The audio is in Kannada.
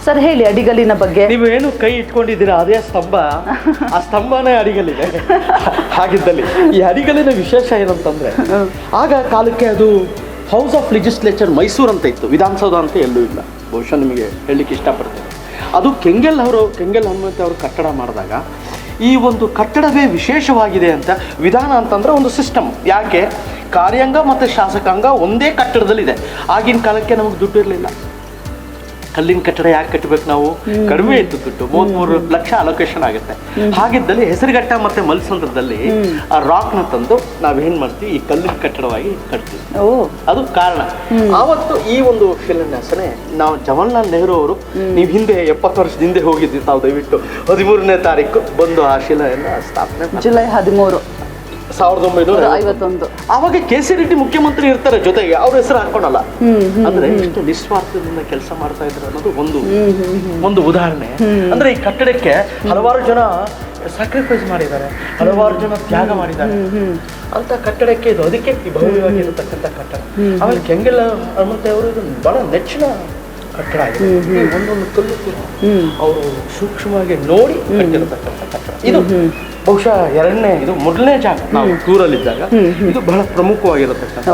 ಸರ್ ಹೇಳಿ ಅಡಿಗಲ್ಲಿನ ಬಗ್ಗೆ. ನೀವು ಏನು ಕೈ ಇಟ್ಕೊಂಡಿದ್ದೀರಾ ಅದೇ ಸ್ತಂಭ, ಆ ಸ್ತಂಭನೇ ಅಡಿಗಲ್ಲಿದೆ. ಹಾಗಿದ್ದಲ್ಲಿ ಈ ಅಡಿಗಲ್ಲಿನ ವಿಶೇಷ ಏನಂತಂದ್ರೆ, ಆಗ ಕಾಲಕ್ಕೆ ಅದು ಹೌಸ್ ಆಫ್ ಲೆಜಿಸ್ಲೇಚರ್ ಮೈಸೂರು ಅಂತ ಇತ್ತು, ವಿಧಾನಸೌಧ ಅಂತ ಎಲ್ಲೂ ಇಲ್ಲ. ಬಹುಶಃ ನಿಮಗೆ ಹೇಳಲಿಕ್ಕೆ ಇಷ್ಟಪಡ್ತೇನೆ. ಅದು ಕೆಂಗಲ್ ಹನುಮಂತ ಅವರು ಕಟ್ಟಡ ಮಾಡಿದಾಗ ಈ ಒಂದು ಕಟ್ಟಡವೇ ವಿಶೇಷವಾಗಿದೆ ಅಂತ. ವಿಧಾನ ಅಂತಂದ್ರೆ ಒಂದು ಸಿಸ್ಟಮ್. ಯಾಕೆ ಕಾರ್ಯಾಂಗ ಮತ್ತು ಶಾಸಕಾಂಗ ಒಂದೇ ಕಟ್ಟಡದಲ್ಲಿದೆ. ಆಗಿನ ಕಾಲಕ್ಕೆ ನಮಗೆ ದುಡ್ಡು ಇರಲಿಲ್ಲ. ಕಲ್ಲಿನ ಕಟ್ಟಡ ಯಾಕೆ ಕಟ್ಟಬೇಕು ನಾವು? ಕಡಿಮೆ ಇತ್ತು ದುಡ್ಡು, 33 ಲಕ್ಷ ಅಲೋಕೇಶನ್ ಆಗುತ್ತೆ. ಹಾಗಿದ್ದಲ್ಲಿ ಹೆಸರುಘಟ್ಟ ಮತ್ತೆ ಮಲ್ಸಂದ್ರದಲ್ಲಿ ಆ ರಾಕ್ನ ತಂದು ನಾವೇನ್ ಮಾಡ್ತೀವಿ, ಈ ಕಲ್ಲಿನ ಕಟ್ಟಡವಾಗಿ ಕಟ್ತೀವಿ. ಅದು ಕಾರಣ. ಆವತ್ತು ಈ ಒಂದು ಶಿಲಾನ್ಯಾಸನೆ ನಾವು ಜವಾಹರ್ಲಾಲ್ ನೆಹರು ಅವರು, ನೀವು ಹಿಂದೆ 70 ವರ್ಷದ ಹಿಂದೆ ಹೋಗಿದ್ವಿ ತಾವು, ದಯವಿಟ್ಟು 13ನೇ ತಾರೀಕು ಬಂದು ಆ ಶಿಲೆಯನ್ನು ಸ್ಥಾಪನೆ, ಜುಲೈ 13, 1951. ಆವಾಗ ಕೆ.ಸಿ. ರೆಡ್ಡಿ ಮುಖ್ಯಮಂತ್ರಿ ಇರ್ತಾರೆ ಜೊತೆಗೆ, ಅವ್ರ ಹೆಸರು ಹಾಕೊಳಲ್ಲ. ಅಂದ್ರೆ ಎಷ್ಟು ನಿಸ್ವಾರ್ಥದಿಂದ ಕೆಲಸ ಮಾಡ್ತಾ ಇದ್ರು ಅನ್ನೋದು ಒಂದು ಉದಾಹರಣೆ. ಅಂದ್ರೆ ಈ ಕಟ್ಟಡಕ್ಕೆ ಹಲವಾರು ಜನ ಸ್ಯಾಕ್ರಿಫೈಸ್ ಮಾಡಿದ್ದಾರೆ, ಹಲವಾರು ಜನ ತ್ಯಾಗ ಮಾಡಿದ್ದಾರೆ ಅಂತ ಕಟ್ಟಡಕ್ಕೆ ಇದು. ಅದಕ್ಕೆ ಭವ್ಯವಾಗಿರತಕ್ಕಂಥ ಕಟ್ಟಡ. ಆಮೇಲೆ ಕೆಂಗಲ್ ಹನುಮಂತ ಅವರು ಇದು ಬಹಳ ನೆಚ್ಚಿನ ಕಟ್ಟಡ ಆಗಿದೆ. ಒಂದೊಂದು ಕಲ್ಲು ಕೂಡ ಅವರು ಸೂಕ್ಷ್ಮವಾಗಿ ನೋಡಿ ಕಟ್ಟಿರತಕ್ಕಂಥ ಕಟ್ಟಡ ಇದು. ಬಹುಶಃ ಮೊದಲನೇ ಜಾಗ ನಾವು ಟೂರಲ್ಲಿದ್ದಾಗ ಇದು ಬಹಳ ಪ್ರಮುಖವಾಗಿರತಕ್ಕಂಥ.